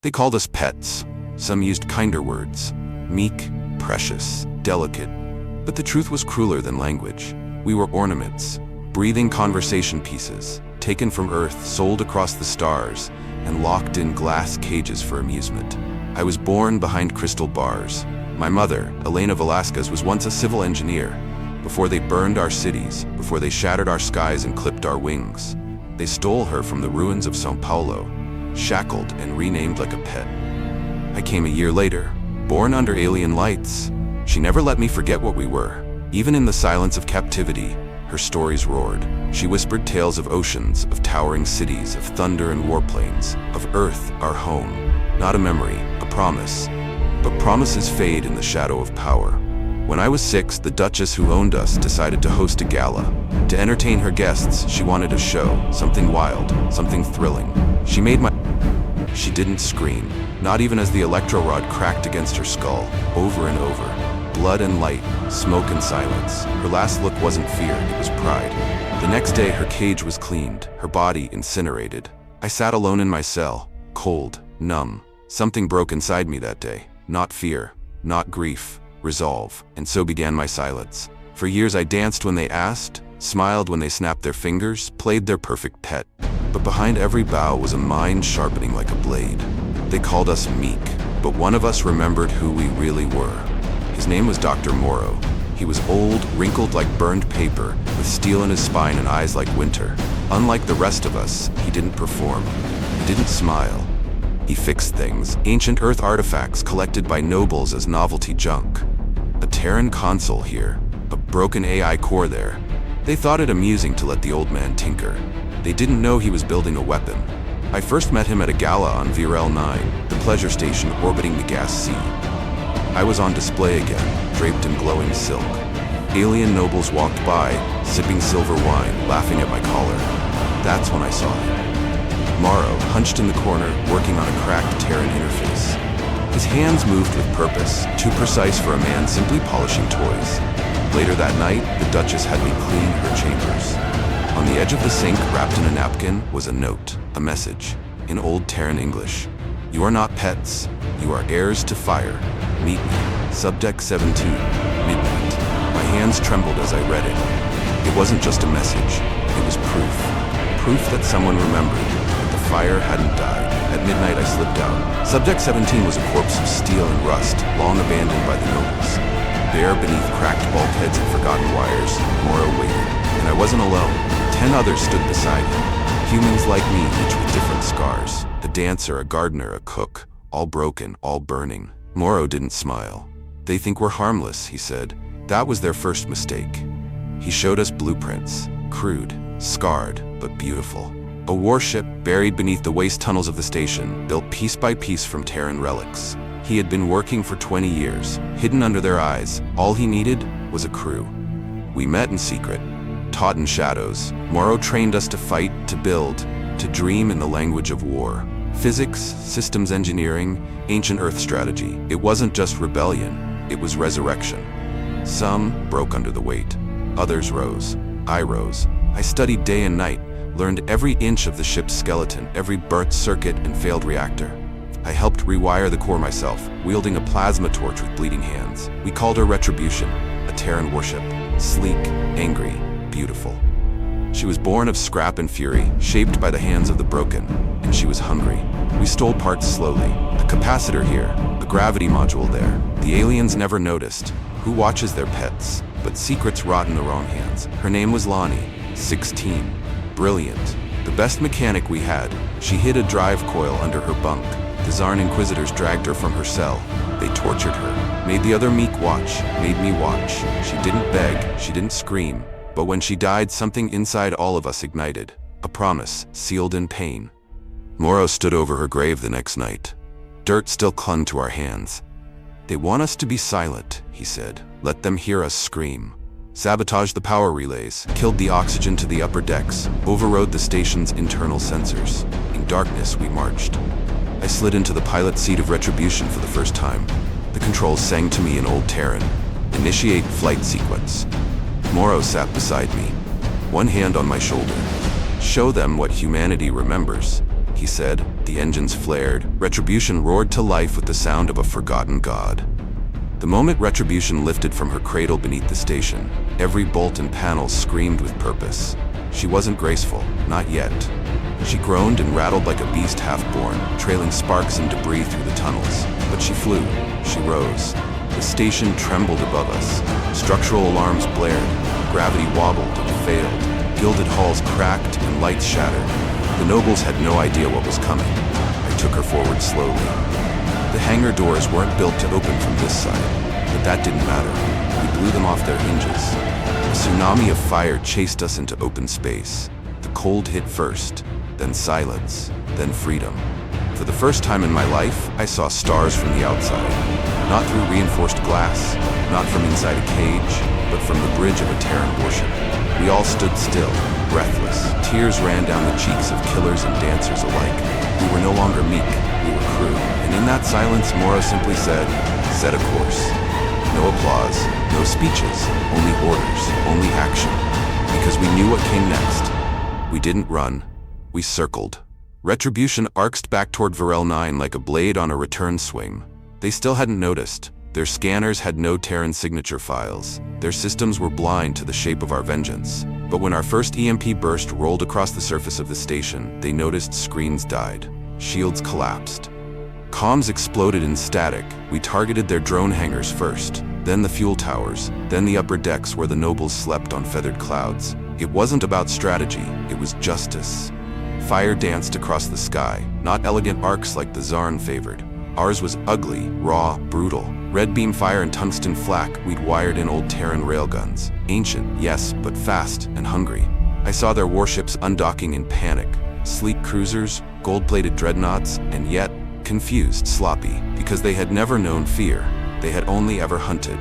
They called us pets. Some used kinder words. Meek, precious, delicate. But the truth was crueler than language. We were ornaments, breathing conversation pieces, taken from Earth, sold across the stars, and locked in glass cages for amusement. I was born behind crystal bars. My mother, Elena Velasquez, was once a civil engineer. Before they burned our cities, before they shattered our skies and clipped our wings, they stole her from the ruins of São Paulo, shackled and renamed like a pet. I came a year later, born under alien lights. She never let me forget what we were. Even in the silence of captivity, her stories roared. She whispered tales of oceans, of towering cities, of thunder and warplanes, of Earth, our home. Not a memory, a promise. But promises fade in the shadow of power. When I was 6, the Duchess who owned us decided to host a gala. To entertain her guests, she wanted a show, something wild, something thrilling. She didn't scream, not even as the electro rod cracked against her skull, over and over. Blood and light, smoke and silence. Her last look wasn't fear, it was pride. The next day, her cage was cleaned, her body incinerated. I sat alone in my cell, cold, numb. Something broke inside me that day. Not fear, not grief, resolve. And so began my silence. For years I danced when they asked, smiled when they snapped their fingers, played their perfect pet. But behind every bow was a mind sharpening like a blade. They called us meek, but one of us remembered who we really were. His name was Dr. Morrow. He was old, wrinkled like burned paper, with steel in his spine and eyes like winter. Unlike the rest of us, he didn't perform. He didn't smile. He fixed things, ancient Earth artifacts collected by nobles as novelty junk. A Terran console here, a broken AI core there. They thought it amusing to let the old man tinker. They didn't know he was building a weapon. I first met him at a gala on Virel 9, the pleasure station orbiting the gas sea. I was on display again, draped in glowing silk. Alien nobles walked by, sipping silver wine, laughing at my collar. That's when I saw him. Morrow, hunched in the corner, working on a cracked Terran interface. His hands moved with purpose, too precise for a man simply polishing toys. Later that night, the Duchess had me clean her chambers. On the edge of the sink, wrapped in a napkin, was a note, a message, in old Terran English. You are not pets, you are heirs to fire. Meet me, Subdeck 17, midnight. My hands trembled as I read it. It wasn't just a message, it was proof. Proof that someone remembered, that the fire hadn't died. At midnight I slipped out. Subdeck 17 was a corpse of steel and rust, long abandoned by the nobles. There, beneath cracked bulkheads and forgotten wires, Morrow waited. And I wasn't alone. 10 others stood beside him. Humans like me, each with different scars. A dancer, a gardener, a cook. All broken, all burning. Morrow didn't smile. They think we're harmless, he said. That was their first mistake. He showed us blueprints. Crude, scarred, but beautiful. A warship, buried beneath the waste tunnels of the station, built piece by piece from Terran relics. He had been working for 20 years, hidden under their eyes. All he needed was a crew. We met in secret, taught in shadows. Morrow trained us to fight, to build, to dream in the language of war. Physics, systems engineering, ancient Earth strategy. It wasn't just rebellion, it was resurrection. Some broke under the weight. Others rose. I rose. I studied day and night, learned every inch of the ship's skeleton, every burnt circuit and failed reactor. I helped rewire the core myself, wielding a plasma torch with bleeding hands. We called her Retribution, a Terran warship. Sleek, angry, beautiful. She was born of scrap and fury, shaped by the hands of the broken, and she was hungry. We stole parts slowly. A capacitor here, a gravity module there. The aliens never noticed. Who watches their pets? But secrets rot in the wrong hands. Her name was Lonnie, 16. Brilliant. The best mechanic we had. She hid a drive coil under her bunk. The Zarn Inquisitors dragged her from her cell. They tortured her, made the other meek watch, made me watch. She didn't beg, she didn't scream. But when she died, something inside all of us ignited. A promise, sealed in pain. Morrow stood over her grave the next night. Dirt still clung to our hands. They want us to be silent, he said. Let them hear us scream. Sabotaged the power relays, killed the oxygen to the upper decks, overrode the station's internal sensors. In darkness, we marched. I slid into the pilot seat of Retribution for the first time. The controls sang to me in Old Terran. Initiate flight sequence. Morrow sat beside me, one hand on my shoulder. Show them what humanity remembers. he said. The engines flared. Retribution roared to life with the sound of a forgotten god. The moment Retribution lifted from her cradle beneath the station, every bolt and panel screamed with purpose. She wasn't graceful, not yet. She groaned and rattled like a beast half-born, trailing sparks and debris through the tunnels. But she flew. She rose. The station trembled above us. Structural alarms blared. Gravity wobbled and failed. Gilded halls cracked and lights shattered. The nobles had no idea what was coming. I took her forward slowly. The hangar doors weren't built to open from this side, but that didn't matter. We blew them off their hinges. A tsunami of fire chased us into open space. The cold hit first, then silence, then freedom. For the first time in my life, I saw stars from the outside. Not through reinforced glass, not from inside a cage, but from the bridge of a Terran warship. We all stood still, breathless. Tears ran down the cheeks of killers and dancers alike. We were no longer meek, we were crew. And in that silence, Morrow simply said, "Set a course." No applause, no speeches, only orders, only action. Because we knew what came next. We didn't run, we circled. Retribution arced back toward Varel 9 like a blade on a return swing. They still hadn't noticed. Their scanners had no Terran signature files. Their systems were blind to the shape of our vengeance. But when our first EMP burst rolled across the surface of the station, they noticed screens died. Shields collapsed. Comms exploded in static. We targeted their drone hangars first, then the fuel towers, then the upper decks where the nobles slept on feathered clouds. It wasn't about strategy, it was justice. Fire danced across the sky, not elegant arcs like the Zarn favored. Ours was ugly, raw, brutal. Red beam fire and tungsten flak we'd wired in old Terran railguns. Ancient, yes, but fast and hungry. I saw their warships undocking in panic. Sleek cruisers, gold-plated dreadnoughts, and yet confused, sloppy, because they had never known fear. They had only ever hunted.